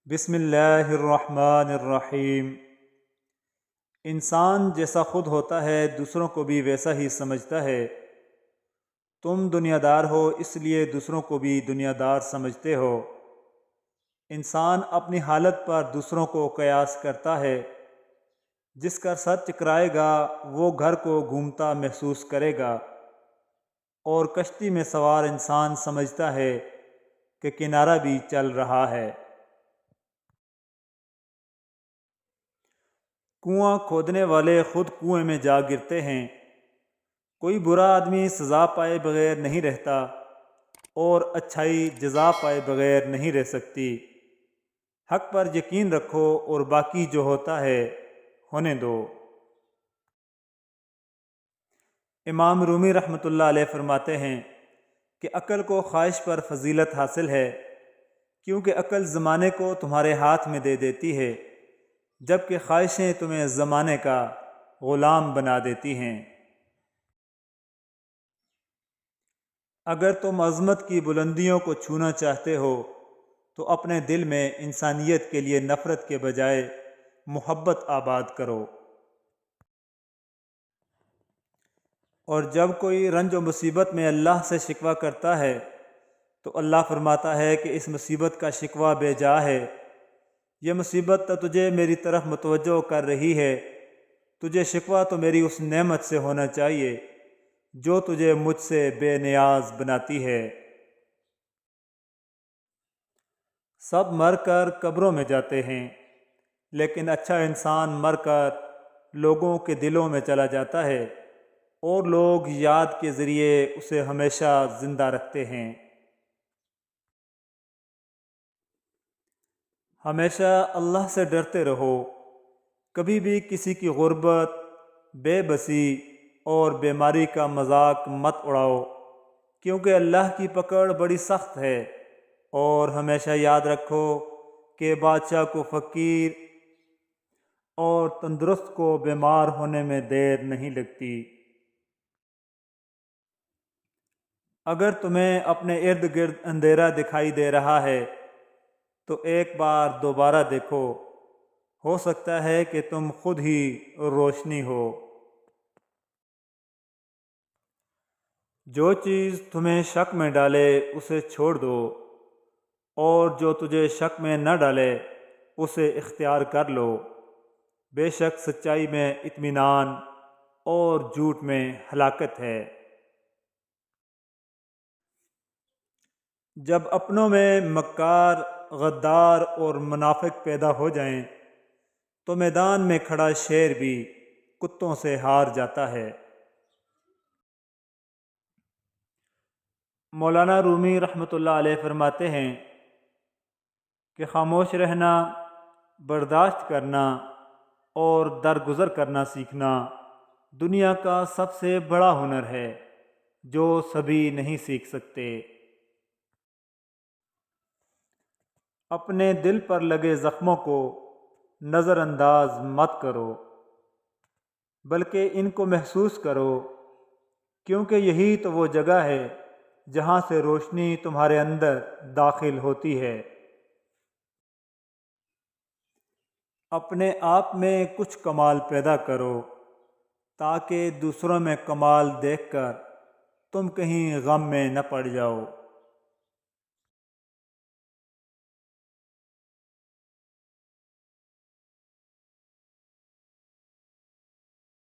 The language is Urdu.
بسم اللہ الرحمن الرحیم۔ انسان جیسا خود ہوتا ہے دوسروں کو بھی ویسا ہی سمجھتا ہے۔ تم دنیا دار ہو اس لیے دوسروں کو بھی دنیا دار سمجھتے ہو۔ انسان اپنی حالت پر دوسروں کو قیاس کرتا ہے۔ جس کا سر چکرائے گا وہ گھر کو گھومتا محسوس کرے گا، اور کشتی میں سوار انسان سمجھتا ہے کہ کنارہ بھی چل رہا ہے۔ کنواں کھودنے والے خود کنویں میں جا گرتے ہیں۔ کوئی برا آدمی سزا پائے بغیر نہیں رہتا، اور اچھائی جزا پائے بغیر نہیں رہ سکتی۔ حق پر یقین رکھو اور باقی جو ہوتا ہے ہونے دو۔ امام رومی رحمۃ اللہ علیہ فرماتے ہیں کہ عقل کو خواہش پر فضیلت حاصل ہے، کیونکہ عقل زمانے کو تمہارے ہاتھ میں دے دیتی ہے، جبکہ خواہشیں تمہیں زمانے کا غلام بنا دیتی ہیں۔ اگر تم عظمت کی بلندیوں کو چھونا چاہتے ہو تو اپنے دل میں انسانیت کے لیے نفرت کے بجائے محبت آباد کرو۔ اور جب کوئی رنج و مصیبت میں اللہ سے شکوہ کرتا ہے تو اللہ فرماتا ہے کہ اس مصیبت کا شکوہ بے جا ہے۔ یہ مصیبت تو تجھے میری طرف متوجہ کر رہی ہے، تجھے شکوہ تو میری اس نعمت سے ہونا چاہیے جو تجھے مجھ سے بے نیاز بناتی ہے۔ سب مر کر قبروں میں جاتے ہیں، لیکن اچھا انسان مر کر لوگوں کے دلوں میں چلا جاتا ہے، اور لوگ یاد کے ذریعے اسے ہمیشہ زندہ رکھتے ہیں۔ ہمیشہ اللہ سے ڈرتے رہو، کبھی بھی کسی کی غربت، بے بسی اور بیماری کا مذاق مت اڑاؤ، کیونکہ اللہ کی پکڑ بڑی سخت ہے۔ اور ہمیشہ یاد رکھو کہ بادشاہ کو فقیر اور تندرست کو بیمار ہونے میں دیر نہیں لگتی۔ اگر تمہیں اپنے ارد گرد اندھیرا دکھائی دے رہا ہے تو ایک بار دوبارہ دیکھو، ہو سکتا ہے کہ تم خود ہی روشنی ہو۔ جو چیز تمہیں شک میں ڈالے اسے چھوڑ دو، اور جو تجھے شک میں نہ ڈالے اسے اختیار کر لو۔ بے شک سچائی میں اطمینان اور جھوٹ میں ہلاکت ہے۔ جب اپنوں میں مکار، غدار اور منافق پیدا ہو جائیں تو میدان میں کھڑا شیر بھی کتوں سے ہار جاتا ہے۔ مولانا رومی رحمۃ اللہ علیہ فرماتے ہیں کہ خاموش رہنا، برداشت کرنا اور درگزر کرنا سیکھنا دنیا کا سب سے بڑا ہنر ہے جو سبھی نہیں سیکھ سکتے۔ اپنے دل پر لگے زخموں کو نظر انداز مت کرو، بلکہ ان کو محسوس کرو، کیونکہ یہی تو وہ جگہ ہے جہاں سے روشنی تمہارے اندر داخل ہوتی ہے۔ اپنے آپ میں کچھ کمال پیدا کرو تاکہ دوسروں میں کمال دیکھ کر تم کہیں غم میں نہ پڑ جاؤ۔